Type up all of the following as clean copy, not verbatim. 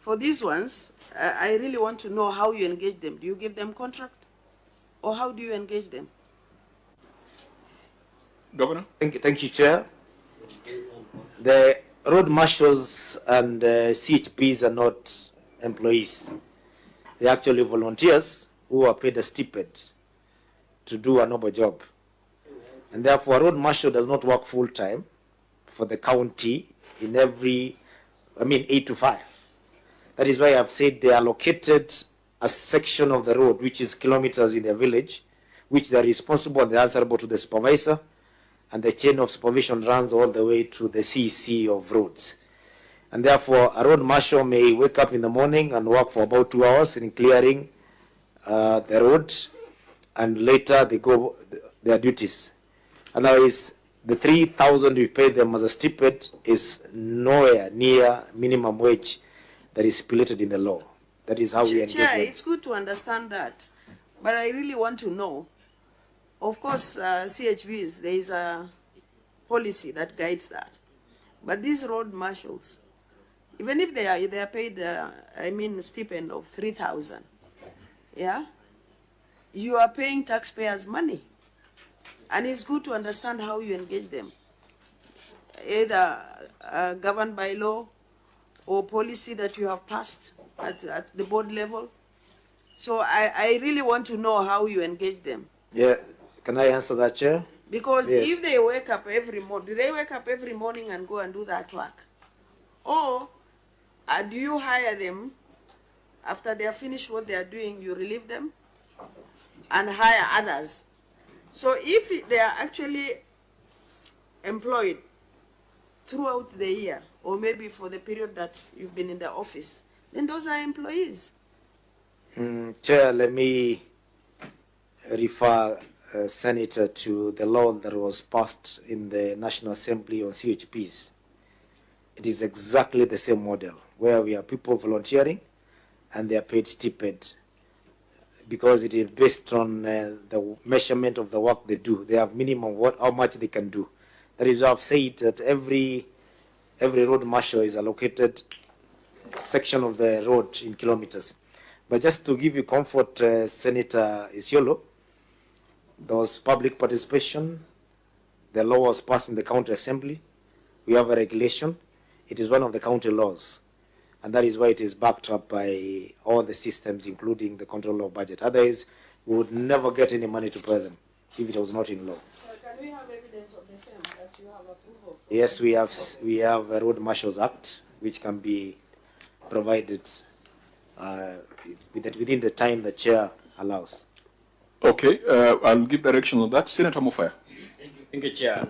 for these ones, I really want to know how you engage them. Do you give them contract? Or how do you engage them? Governor? Thank you, Chair. The road marshals and CHPs are not employees. They're actually volunteers who are paid a stipend to do a noble job. And therefore, a road marshal does not work full-time for the county in 8 to 5. That is why I've said they allocated a section of the road, which is kilometers in their village, which they're responsible and they're answerable to the supervisor, and the chain of supervision runs all the way to the CEC of roads. And therefore, a road marshal may wake up in the morning and work for about 2 hours in clearing the road, and later they go their duties. Otherwise, the 3,000 we pay them as a stipend is nowhere near minimum wage that is stipulated in the law. That is how we engage Chair, them. it's good to understand that, but I really want to know. Of course, CHVs, there is a policy that guides that. But these road marshals, even if they are paid, stipend of 3,000, yeah, you are paying taxpayers' money, and it's good to understand how you engage them, either governed by law or policy that you have passed at the board level. So I really want to know how you engage them. Yeah, can I answer that, Chair? Because Yes. if they wake up every morning, do they wake up every morning and go and do that work? Or do you hire them after they are finished what they are doing, you relieve them and hire others? So if they are actually employed throughout the year, or maybe for the period that you've been in the office, then those are employees. Chair, let me refer Senator to the law that was passed in the National Assembly on CHPs. It is exactly the same model, where we have people volunteering and they are paid stipend, because it is based on the measurement of the work they do. They have minimum how much they can do. That is why I've said that every road marshal is allocated section of the road in kilometers. But just to give you comfort, Senator Isiolo, there was public participation. The law was passed in the county assembly. We have a regulation. It is one of the county laws. And that is why it is backed up by all the systems, including the control of budget. Otherwise, we would never get any money to pay them if it was not in law. Can we have evidence of the same that you have approval? Yes, we have a Road Marshals Act, which can be provided within the time the chair allows. Okay, I'll give direction on that. Senator Mufaya. Thank you, Chair.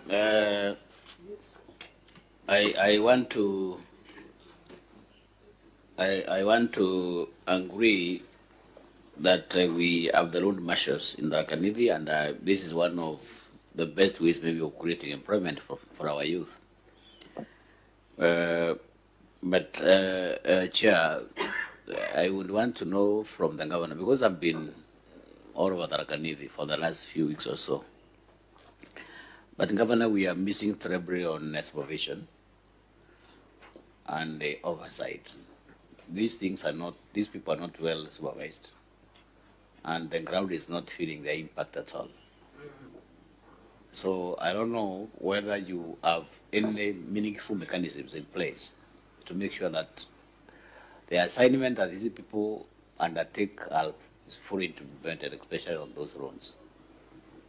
I want to agree that we have the road marshals in the Kanidi, and this is one of the best ways maybe of creating employment for our youth. Chair, I would want to know from the governor, because I've been all over the Kanidi for the last few weeks or so. But Governor, we are missing terribly on supervision and oversight. These people are not well supervised, and the ground is not feeling the impact at all. So I don't know whether you have any meaningful mechanisms in place to make sure that the assignment that these people undertake is fully implemented, especially on those roads.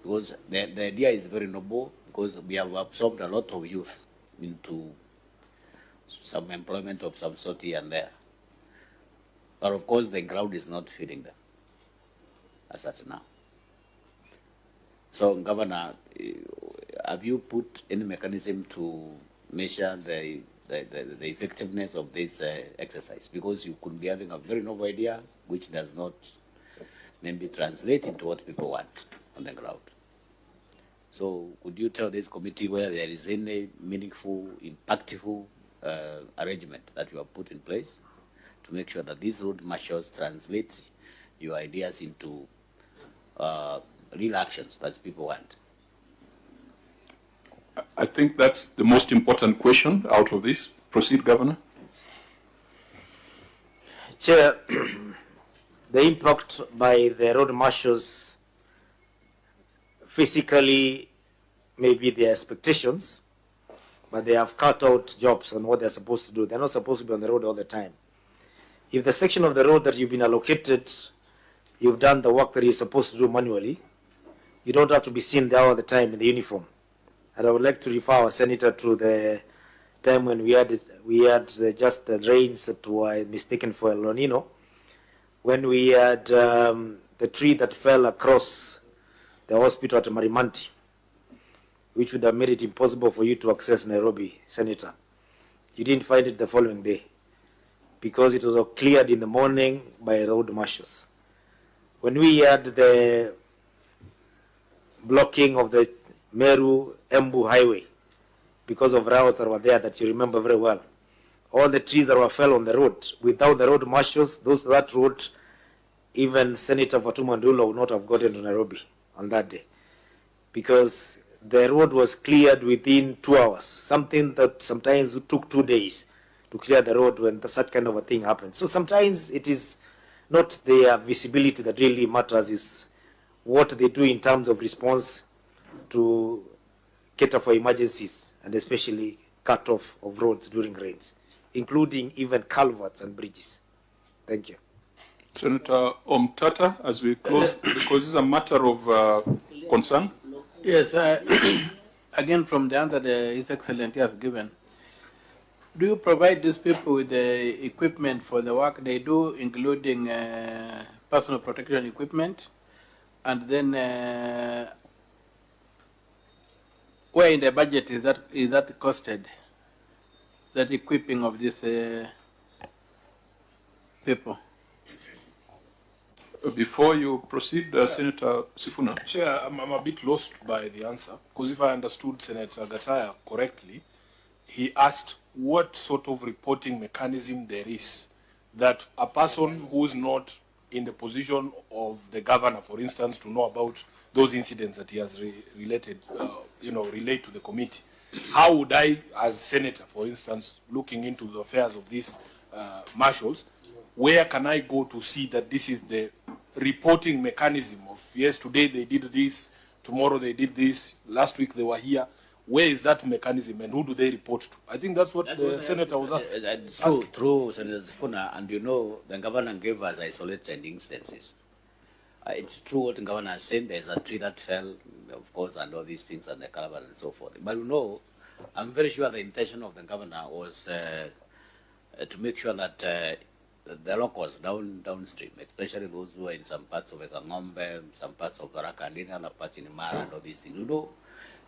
Because the idea is very noble, because we have absorbed a lot of youth into some employment of some sort here and there. But of course, the ground is not feeding them as such now. So, Governor, have you put any mechanism to measure the effectiveness of this exercise? Because you could be having a very novel idea which does not maybe translate into what people want on the ground. So, could you tell this committee whether there is any meaningful, impactful arrangement that you have put in place to make sure that these road marshals translate your ideas into real actions that people want? I think that's the most important question out of this. Proceed, Governor. Chair, the impact by the road marshals physically may be their expectations, but they have cut out jobs on what they're supposed to do. They're not supposed to be on the road all the time. If the section of the road that you've been allocated, you've done the work that you're supposed to do manually, you don't have to be seen there all the time in the uniform. And I would like to refer our senator to the time when we had just the rains that were mistaken for El Nino, when we had the tree that fell across the hospital at Marimanti, which would have made it impossible for you to access Nairobi, Senator. You didn't find it the following day because it was cleared in the morning by road marshals. When we had the blocking of the Meru-Embu highway because of riots that were there that you remember very well, all the trees that were fell on the road, without the road marshals, that road, even Senator Fatuma Ndula would not have gotten to Nairobi on that day because the road was cleared within 2 hours, something that sometimes took 2 days to clear the road when such kind of a thing happens. So sometimes it is not their visibility that really matters, is what they do in terms of response to cater for emergencies and especially cut off of roads during rains, including even culverts and bridges. Thank you. Senator Omtata, as we close, because it's a matter of concern. Yes, again from the answer that His Excellency has given, do you provide these people with the equipment for the work they do, including personal protection equipment? And then where in the budget is that costed, that equipping of these people? Before you proceed, Senator Sifuna. Chair, I'm a bit lost by the answer, because if I understood Senator Gataya correctly, he asked what sort of reporting mechanism there is that a person who's not in the position of the governor, for instance, to know about those incidents that he has relate to the committee. How would I, as senator, for instance, looking into the affairs of these marshals, where can I go to see that this is the reporting mechanism of, yes, today they did this, tomorrow they did this, last week they were here? Where is that mechanism and who do they report to? I think that's what the senator was asking. It's true, Senator Sifuna, and you know, the governor gave us isolated instances. It's true what the governor has said, there's a tree that fell, of course, and all these things, and the calabash and so forth. But you know, I'm very sure the intention of the governor was to make sure that the locals downstream, especially those who are in some parts of Ekangombe, some parts of Tharaka, and other parts in Mara and all these things.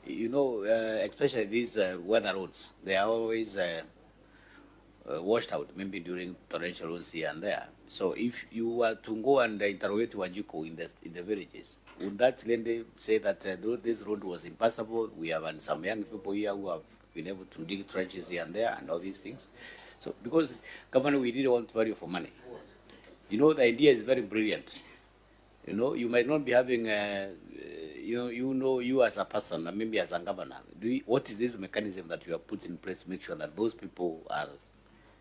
You know, especially these weather roads, they are always washed out, maybe during torrential rains here and there. So if you were to go and interrogate Wanjiku in the villages, would that lady say that this road was impassable? We have some young people here who have been able to dig trenches here and there and all these things. So because governor, we didn't want value for money. You know, the idea is very brilliant. You know, you might not be having, you as a person, and maybe as a governor, what is this mechanism that you have put in place to make sure that those people are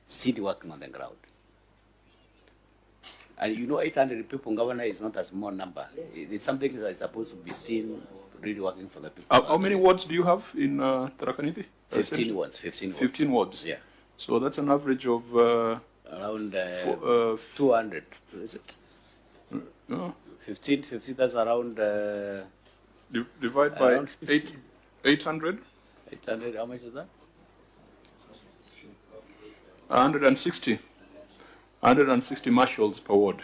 seen working on the ground? And you know, 800 people, governor, is not a small number. It's something that is supposed to be seen really working for the people. How many wards do you have in Tharaka Nithi? 15 wards. 15 wards. Yeah. So that's an average of around 200, is it? No. 15, that's around... divide by 800? 800, how much is that? 160 marshals per ward.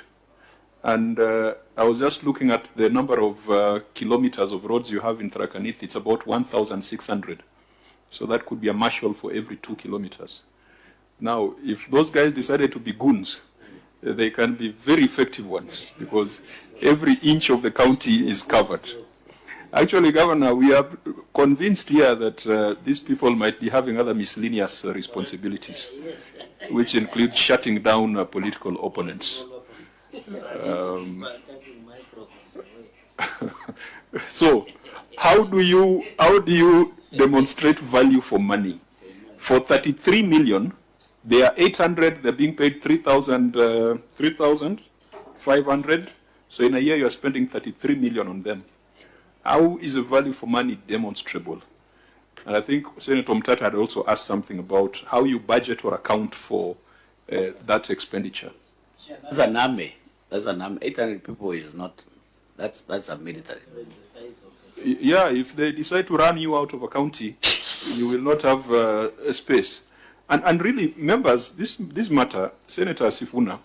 And I was just looking at the number of kilometers of roads you have in Tharaka Nithi. It's about 1,600. So that could be a marshal for every 2 kilometers. Now, if those guys decided to be goons, they can be very effective ones because every inch of the county is covered. Actually, Governor, we are convinced here that these people might be having other miscellaneous responsibilities, which include shutting down political opponents. So, how do you demonstrate value for money? For 33 million, They are 800, they're being paid 3,500. So in a year, you're spending 33 million on them. How is the value for money demonstrable? And I think Senator Mutata had also asked something about how you budget or account for that expenditure. That's an army. That's an army. 800 people is not, that's a military. Yeah, if they decide to run you out of a county, you will not have a space. And really, members, this matter, Senator Sifuna,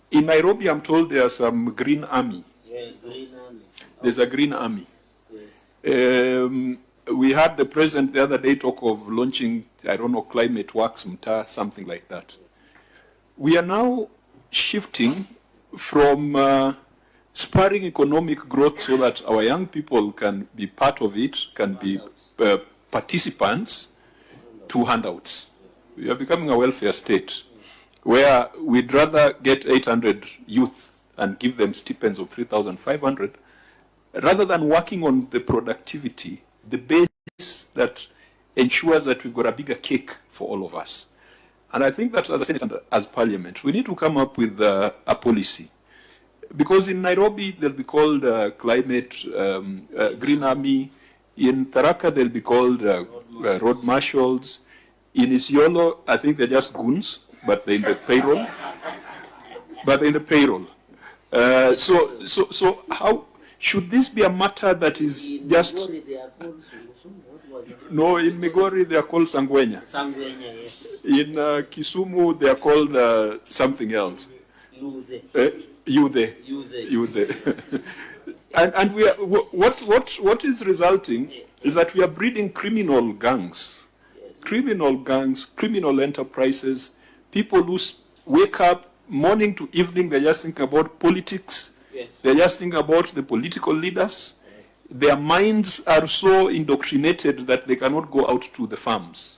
in Nairobi, I'm told there's some green army. Yeah, green army. There's a green army. Yes. We had the president the other day talk of launching, I don't know, climate works, something like that. We are now shifting from spurring economic growth so that our young people can be part of it, can be participants, to handouts. We are becoming a welfare state where we'd rather get 800 youth and give them stipends of 3,500 rather than working on the productivity, the base that ensures that we've got a bigger cake for all of us. And I think that as a Senate and as Parliament, we need to come up with a policy. Because in Nairobi, they'll be called climate green army. In Tharaka, they'll be called road marshals. In Isiolo, I think they're just goons, but they're in the payroll. So how should this be a matter that is just? No, in Migori they are called Sangwenya. Sangwenya, yes. In Kisumu they are called something else. Youth. And we are, what is resulting is that we are breeding criminal gangs, criminal enterprises, people who wake up morning to evening, they're just thinking about politics, they're just thinking about the political leaders. Their minds are so indoctrinated that they cannot go out to the farms.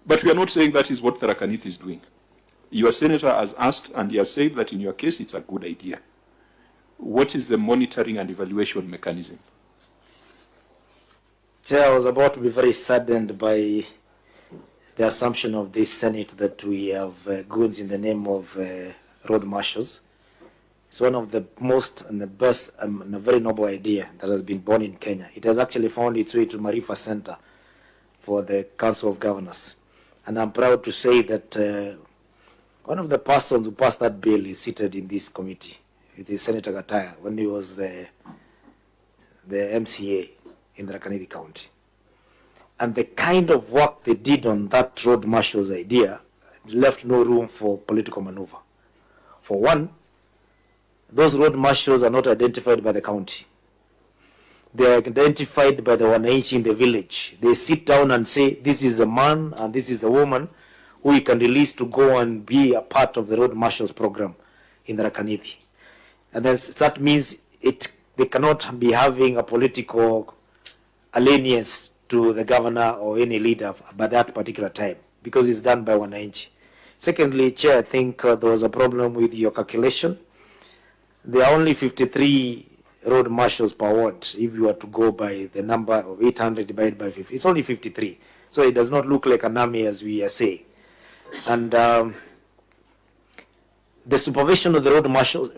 But we are not saying that is what Tharaka Nithi is doing. Your senator has asked, and he has said that in your case it's a good idea. What is the monitoring and evaluation mechanism? Chair, I was about to be very saddened by the assumption of this Senate that we have goons in the name of road marshals. It's one of the most and the best and a very noble idea that has been born in Kenya. It has actually found its way to Marifa Center for the Council of Governors. And I'm proud to say that one of the persons who passed that bill is seated in this committee. It is Senator Gataya when he was the MCA in Rakanidi County. And the kind of work they did on that road marshal's idea left no room for political maneuver. For one, those road marshals are not identified by the county. They are identified by the wananchi in the village. They sit down and say, this is a man and this is a woman who we can release to go and be a part of the road marshals program in Rakanidi. And then that means they cannot be having a political allegiance to the governor or any leader by that particular time, because it's done by wananchi. Secondly, Chair, I think there was a problem with your calculation. There are only 53 road marshals per ward. If you were to go by the number of 800 divided by 50, it's only 53. So it does not look like an army as we are saying. And the supervision of the road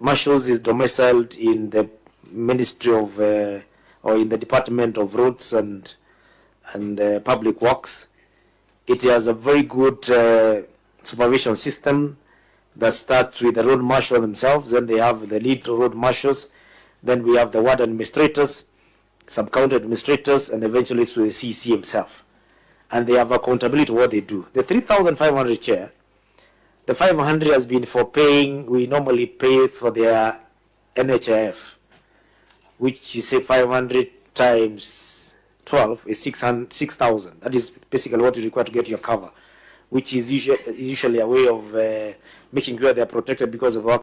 marshals is domiciled in the Ministry of, or in the Department of Roads and Public Works. It has a very good supervision system that starts with the road marshal themselves, then they have the lead road marshals, then we have the ward administrators, sub-county administrators, and eventually to the CC himself. And they have accountability to what they do. The 3,500, Chair, the 500 has been for paying, we normally pay for their NHIF, which is say 500 times 12 is 6,000. That is basically what you require to get your cover, which is usually a way of making sure they are protected because of work